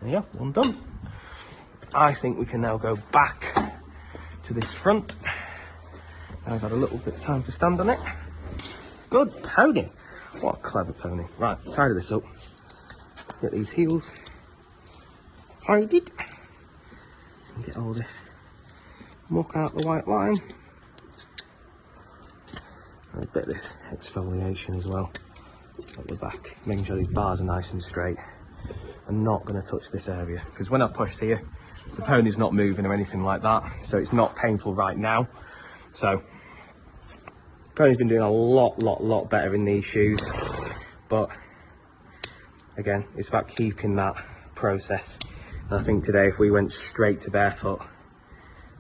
Yeah, one done. I think we can now go back to this front. I've had a little bit of time to stand on it. Good pony. What a clever pony. Right, tidy this up. Get these heels tidied. And get all this muck out the white line. And a bit of this exfoliation as well at the back. Making sure these bars are nice and straight. I'm not going to touch this area because when I push here, the pony's not moving or anything like that. So it's not painful right now. So pony's been doing a lot better in these shoes, but again, it's about keeping that process. And I think today, if we went straight to barefoot,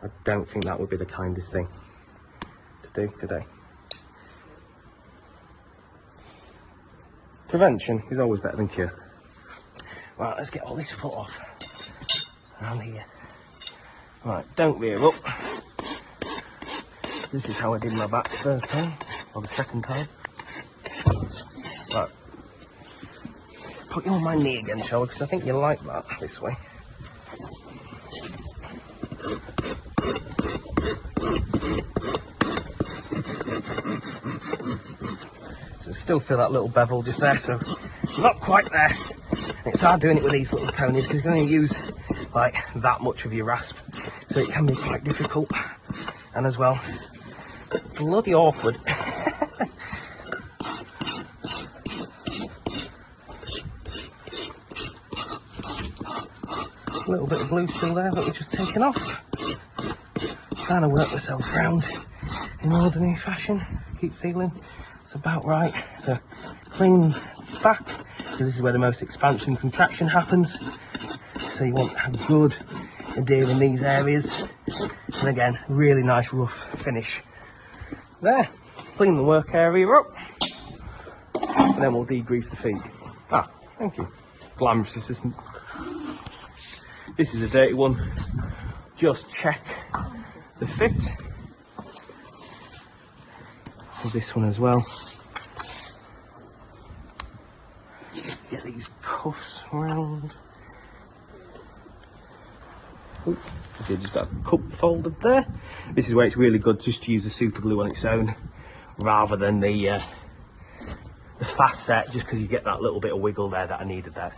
I don't think that would be the kindest thing to do today. Prevention is always better than cure. Right, let's get all this foot off around here. Right, don't rear up. This is how I did my back the first time, or the second time. Right. Put you on my knee again, shall we? Because I think you like that this way. So still feel that little bevel just there, so not quite there. It's hard doing it with these little ponies because you're going to use like that much of your rasp, so it can be quite difficult. And as well, bloody awkward. A little bit of glue still there that we're just taking off. Trying to work myself round in ordinary fashion. Keep feeling it's about right. So clean this back because this is where the most expansion contraction happens. So you want a good adhere in these areas. And again, really nice rough finish. There, clean the work area up. And then we'll degrease the feet. Ah, thank you. Glamorous assistant. This is a dirty one. Just check the fit. For this one as well. Get these cuffs around. Ooh, so just got a cup folded there. This is where it's really good just to use the super glue on its own rather than the fast set, just because you get that little bit of wiggle there that I needed there.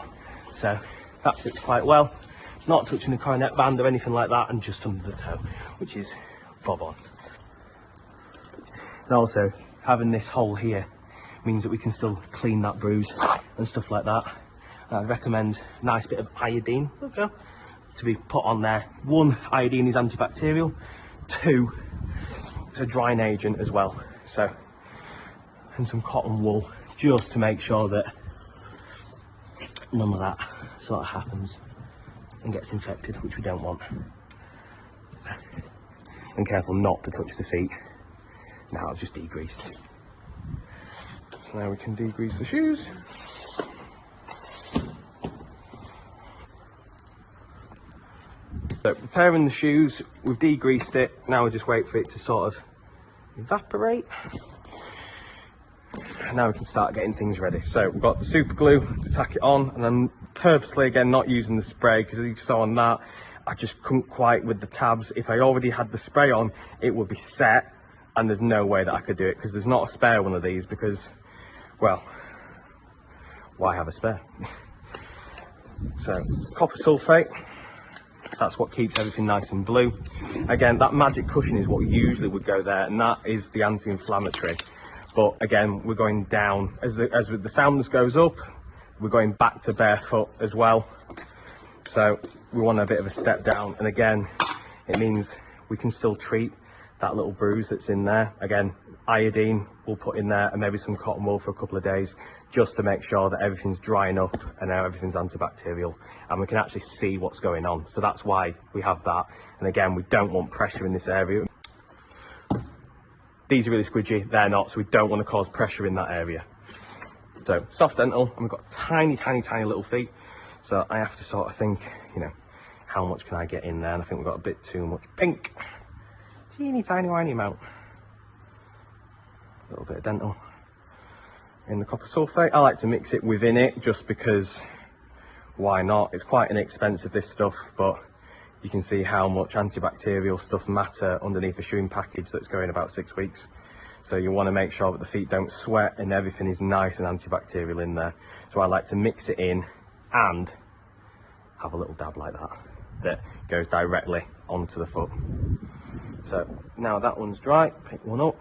So that fits quite well. Not touching the coronet band or anything like that, and just under the toe, which is bob on. And also having this hole here means that we can still clean that bruise and stuff like that. I recommend a nice bit of iodine to be put on there. 1, iodine is antibacterial. 2, it's a drying agent as well. So, and some cotton wool just to make sure that none of that sort of happens and gets infected, which we don't want. So, and careful not to touch the feet. Now I've just degreased. So now we can degrease the shoes. So preparing the shoes, we've degreased it. Now we just wait for it to sort of evaporate. And now we can start getting things ready. So we've got the super glue to tack it on, and I'm purposely again not using the spray because as you saw on that, I just couldn't quite with the tabs. If I already had the spray on, it would be set, and there's no way that I could do it because there's not a spare one of these because, well, why have a spare? So copper sulfate. That's what keeps everything nice and blue. Again, that magic cushion is what usually would go there, and that is the anti-inflammatory. But again, we're going down as the soundness goes up. We're going back to barefoot as well. So we want a bit of a step down, and again, it means we can still treat that little bruise that's in there. Again, iodine we'll put in there, and maybe some cotton wool for a couple of days, just to make sure that everything's drying up and now everything's antibacterial, and we can actually see what's going on. So that's why we have that. And again, we don't want pressure in this area. These are really squidgy, they're not, so we don't want to cause pressure in that area. So soft dental, and we've got tiny little feet, so I have to sort of think, you know, how much can I get in there? And I think we've got a bit too much pink. Teeny tiny amount. A little bit of dental in the copper sulfate. I like to mix it within it just because why not? It's quite inexpensive, this stuff, but you can see how much antibacterial stuff matter underneath a shoeing package that's going about 6 weeks. So you want to make sure that the feet don't sweat and everything is nice and antibacterial in there. So I like to mix it in and have a little dab like that goes directly onto the foot. So now that one's dry, pick one up,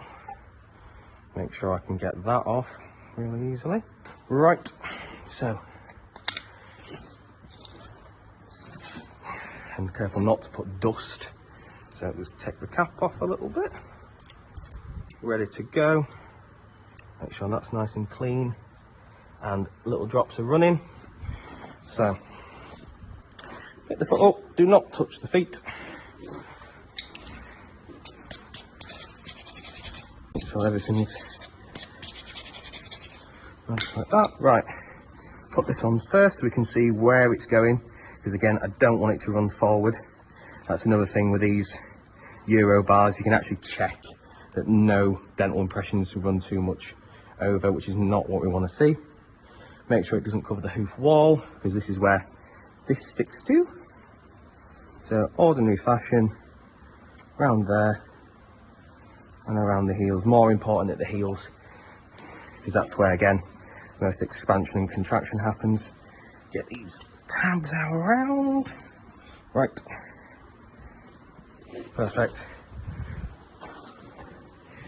make sure I can get that off really easily. Right, so, and careful not to put dust, so just take the cap off a little bit. Ready to go. Make sure that's nice and clean and little drops are running. So pick the foot up, do not touch the feet. Make sure everything's nice like that. Right, put this on first so we can see where it's going, because again, I don't want it to run forward. That's another thing with these Euro bars, you can actually check that no dental impressions run too much over, which is not what we want to see. Make sure it doesn't cover the hoof wall, because this is where this sticks to. So ordinary fashion, around there and around the heels. More important at the heels, because that's where again most expansion and contraction happens. Get these tabs out around. Right, perfect.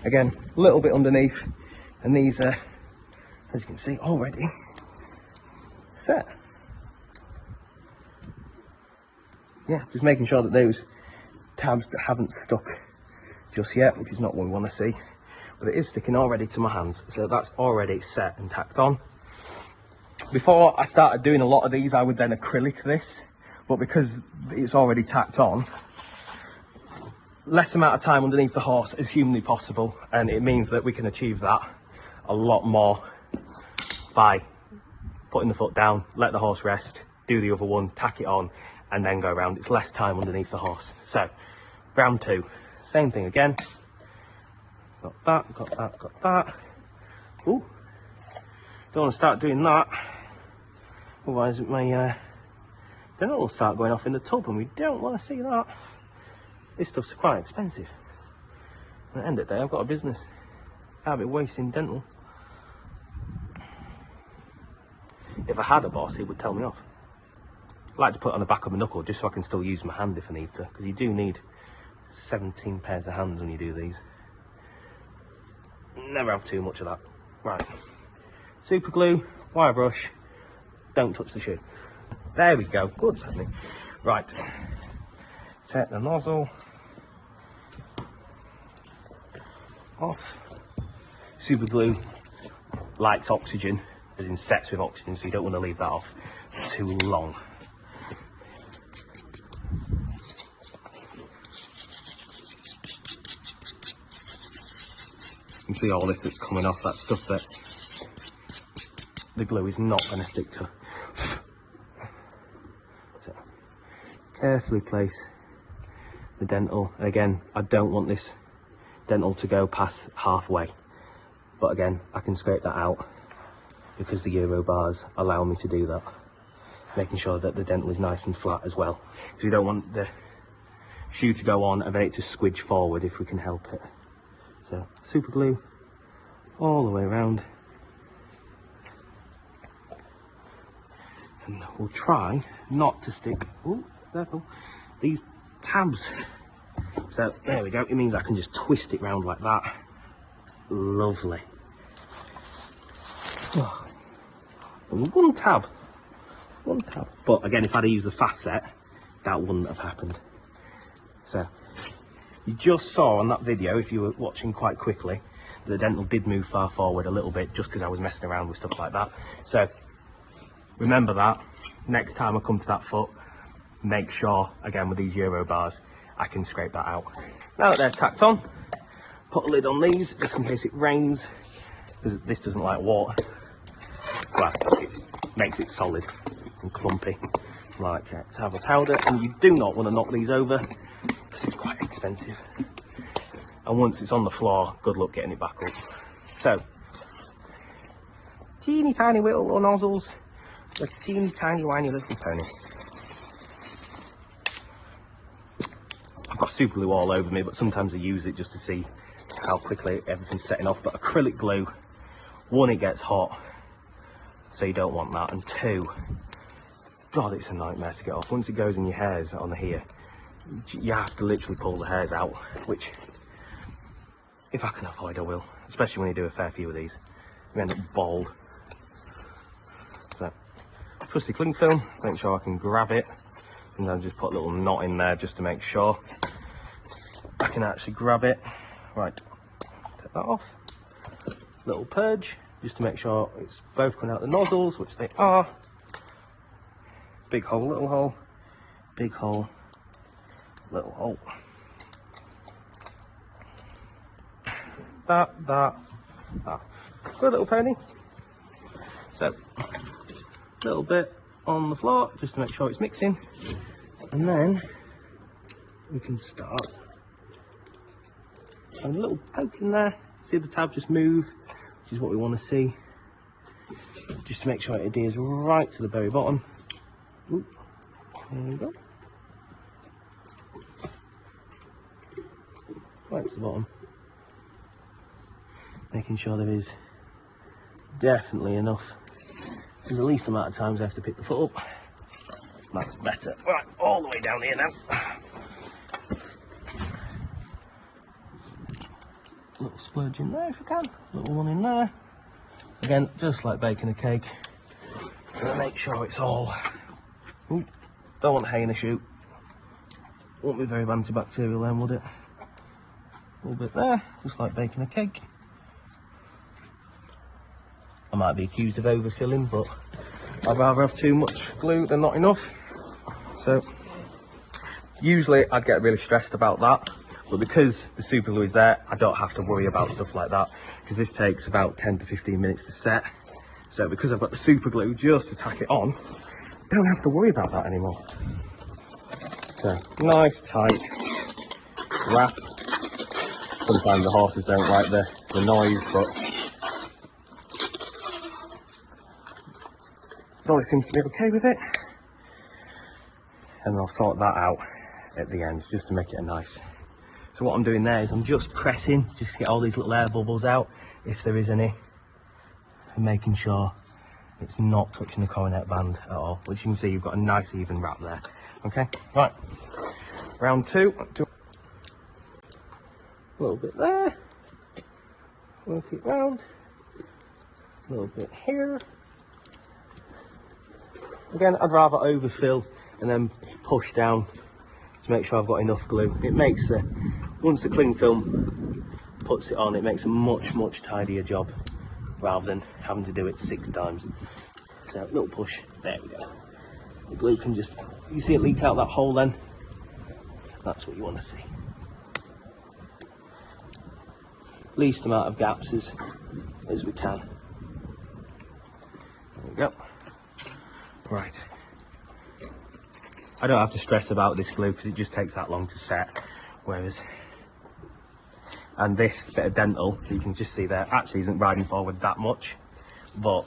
Again, a little bit underneath, and these are, as you can see, already set. Yeah, just making sure that those tabs haven't stuck just yet, which is not what we want to see, but it is sticking already to my hands, so that's already set and tacked on. Before I started doing a lot of these, I would then acrylic this, but because it's already tacked on, less amount of time underneath the horse as humanly possible, and it means that we can achieve that a lot more by putting the foot down, let the horse rest, do the other one, tack it on, and then go around. It's less time underneath the horse. So round two, same thing again. Got that, got that, got that. Ooh, don't want to start doing that, otherwise my dental will start going off in the tub, and we don't want to see that. This stuff's quite expensive. At the end of the day, I've got a business. I'll be wasting dental. If I had a boss, he would tell me off. I like to put it on the back of my knuckle just so I can still use my hand if I need to, because you do need 17 pairs of hands when you do these. Never have too much of that. Right. Super glue, wire brush, don't touch the shoe. There we go, good. Right. Take the nozzle off. Super glue likes oxygen, as in sets with oxygen, so you don't want to leave that off for too long. You can see all this that's coming off, that stuff that the glue is not going to stick to. So, carefully place the dental. Again, I don't want this dental to go past halfway, but again, I can scrape that out because the Euro bars allow me to do that, making sure that the dental is nice and flat as well, because we don't want the shoe to go on and then it to squidge forward if we can help it. So super glue all the way around, and we'll try not to stick, ooh, careful, these tabs. So there we go, it means I can just twist it round like that. Lovely. Oh. One tab, but again, if I'd used the fast set, that wouldn't have happened. So you just saw on that video, if you were watching quite quickly, the dental did move far forward a little bit just because I was messing around with stuff like that. So remember that next time I come to that foot, make sure again with these Euro bars I can scrape that out. Now that they're tacked on, put a lid on these just in case it rains, because this doesn't like water. Well, it makes it solid and clumpy like to have a powder, and you do not want to knock these over because it's quite expensive, and once it's on the floor, good luck getting it back up. So teeny tiny little nozzles, A teeny tiny whiny little pony. I've got super glue all over me, but sometimes I use it just to see how quickly everything's setting off. But acrylic glue, one, it gets hot, so you don't want that, and two, God, it's a nightmare to get off. Once it goes in your hairs on here, you have to literally pull the hairs out, which, if I can avoid, I will, especially when you do a fair few of these. You end up bald. So, trusty cling film, make sure I can grab it, and then just put a little knot in there just to make sure I can actually grab it. Right, take that off. Little purge, just to make sure it's both coming out the nozzles, which they are. Big hole, little hole, big hole, little hole. That. Good little pony. So, a little bit on the floor, just to make sure it's mixing. And then we can start. And a little poke in there. See the tab just move, which is what we want to see. Just to make sure it adheres right to the very bottom. Ooh, there we go. Right to the bottom. Making sure there is definitely enough. There's the least amount of times I have to pick the foot up. That's better. Right, all the way down here now. Little splurge in there if you can. Little one in there. Again, just like baking a cake. Gonna make sure it's all. Ooh, don't want hay in a chute. Won't be very antibacterial then, would it? A little bit there, just like baking a cake. I might be accused of overfilling, but I'd rather have too much glue than not enough. So usually I'd get really stressed about that, but because the super glue is there, I don't have to worry about stuff like that, because this takes about 10 to 15 minutes to set. So because I've got the super glue just to tack it on, I don't have to worry about that anymore. So nice tight wrap. Sometimes the horses don't like the noise, but Dolly seems to be okay with it. And I'll sort that out at the end just to make it a nice. So what I'm doing there is I'm just pressing just to get all these little air bubbles out if there is any, and making sure it's not touching the coronet band at all, which you can see you've got a nice even wrap there. Okay, right, round two. A little bit there, work it round, a little bit here. Again, I'd rather overfill and then push down to make sure I've got enough glue. It makes once the cling film puts it on, it makes a much tidier job rather than having to do it 6 times. So, little push, there we go. The glue can just, you see it leak out that hole then? That's what you want to see. Least amount of gaps as we can. There we go. Right. I don't have to stress about this glue because it just takes that long to set, whereas, and this bit of dental, you can just see there, actually isn't riding forward that much, but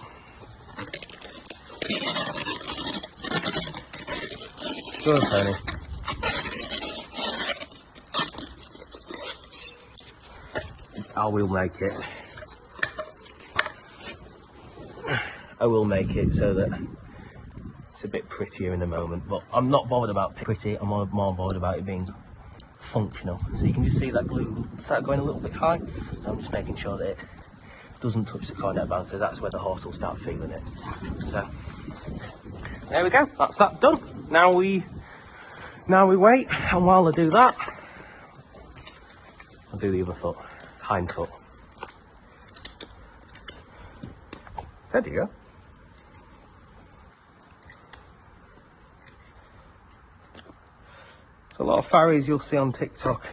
good pony. I will make it. I will make it so that it's a bit prettier in a moment, but I'm not bothered about pretty, I'm more bothered about it being functional. So you can just see that glue start going a little bit high, so I'm just making sure that it doesn't touch the coronet band, because that's where the horse will start feeling it. So there we go, that's that done. Now we wait, and while I do that, I'll do the other foot, hind foot. There you go. So a lot of farriers you'll see on TikTok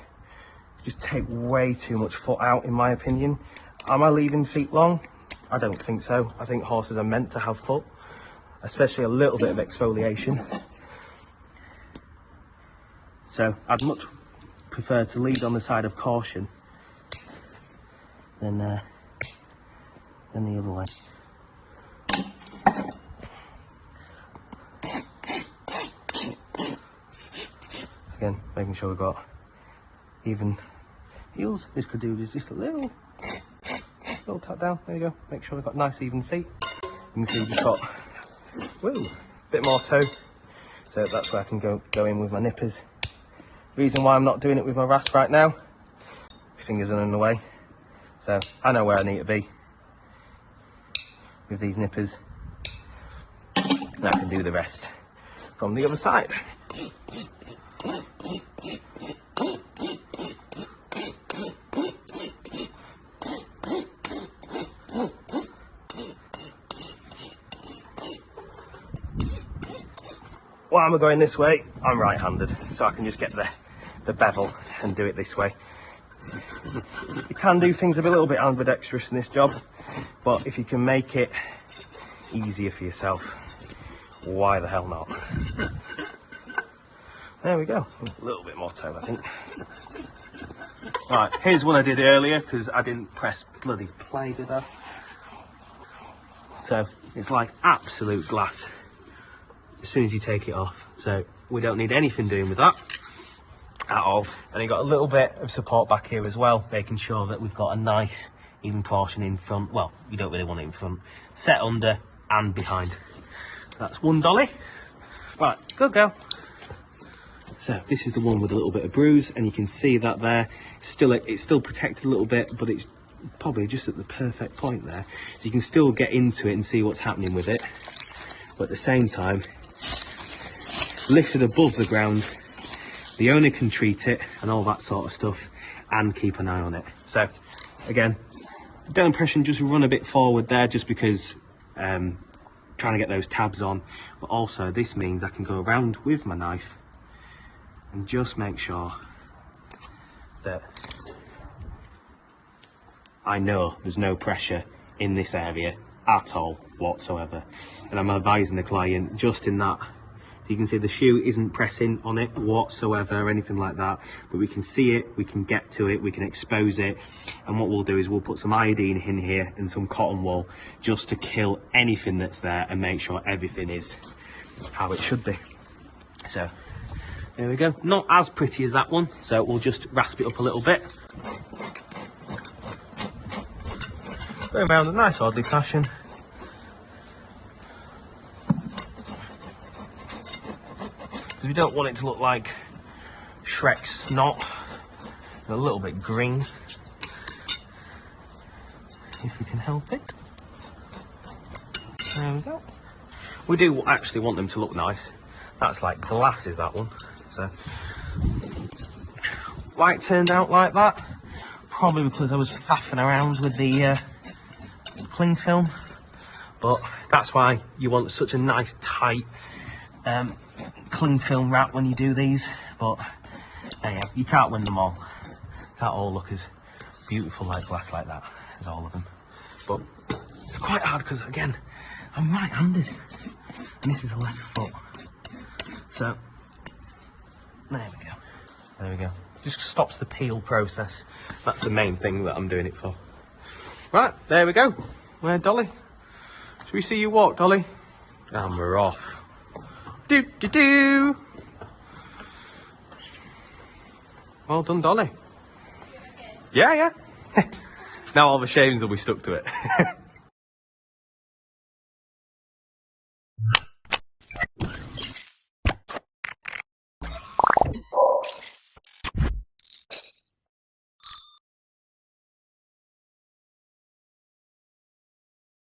just take way too much foot out, in my opinion. Am I leaving feet long? I don't think so. I think horses are meant to have foot, especially a little bit of exfoliation. So I'd much prefer to lead on the side of caution than the other way. making sure we've got even heels. This could do is just a little tap down. There you go. Make sure we've got nice even feet. You can see we've just got a bit more toe, so that's where I can go in with my nippers. Reason why I'm not doing it with my rasp right now, my fingers are in the way, so I know where I need to be with these nippers, and I can do the rest from the other side. While I'm going this way, I'm right-handed, so I can just get the bevel and do it this way. You can do things a little bit ambidextrous in this job, but if you can make it easier for yourself, why the hell not? There we go. A little bit more toe, I think. Right, here's what I did earlier, because I didn't press bloody play, did I? So it's like absolute glass as soon as you take it off, so we don't need anything doing with that at all. And you got a little bit of support back here as well, making sure that we've got a nice even portion in front. Well, you don't really want it in front, set under and behind. That's one dolly. Right, good girl. So this is the one with a little bit of bruise, and you can see that there it's still protected a little bit, but it's probably just at the perfect point there, so you can still get into it and see what's happening with it, but at the same time lifted above the ground, the owner can treat it and all that sort of stuff and keep an eye on it. So again, don't impression, just run a bit forward there just because trying to get those tabs on, but also this means I can go around with my knife and just make sure that I know there's no pressure in this area at all whatsoever. And I'm advising the client just in that. So you can see the shoe isn't pressing on it whatsoever or anything like that, but we can see it, we can get to it, we can expose it, and what we'll do is we'll put some iodine in here and some cotton wool just to kill anything that's there and make sure everything is how it should be. So there we go. Not as pretty as that one, so we'll just rasp it up a little bit. Going around a nice orderly fashion. Because we don't want it to look like Shrek's snot, a little bit green, if we can help it. There we go. We do actually want them to look nice. That's like glasses, that one. So why it turned out like that? Probably because I was faffing around with the cling film, but that's why you want such a nice tight cling film wrap when you do these. But yeah, you can't win them all. Can't all look as beautiful like glass like that as all of them. But it's quite hard because again, I'm right-handed and this is a left foot. So there we go. There we go. Just stops the peel process. That's the main thing that I'm doing it for. Right, there we go. Where Dolly? Shall we see you walk, Dolly? And we're off. Do do do. Well done, Dolly. Yeah, yeah. Now all the shames will be stuck to it.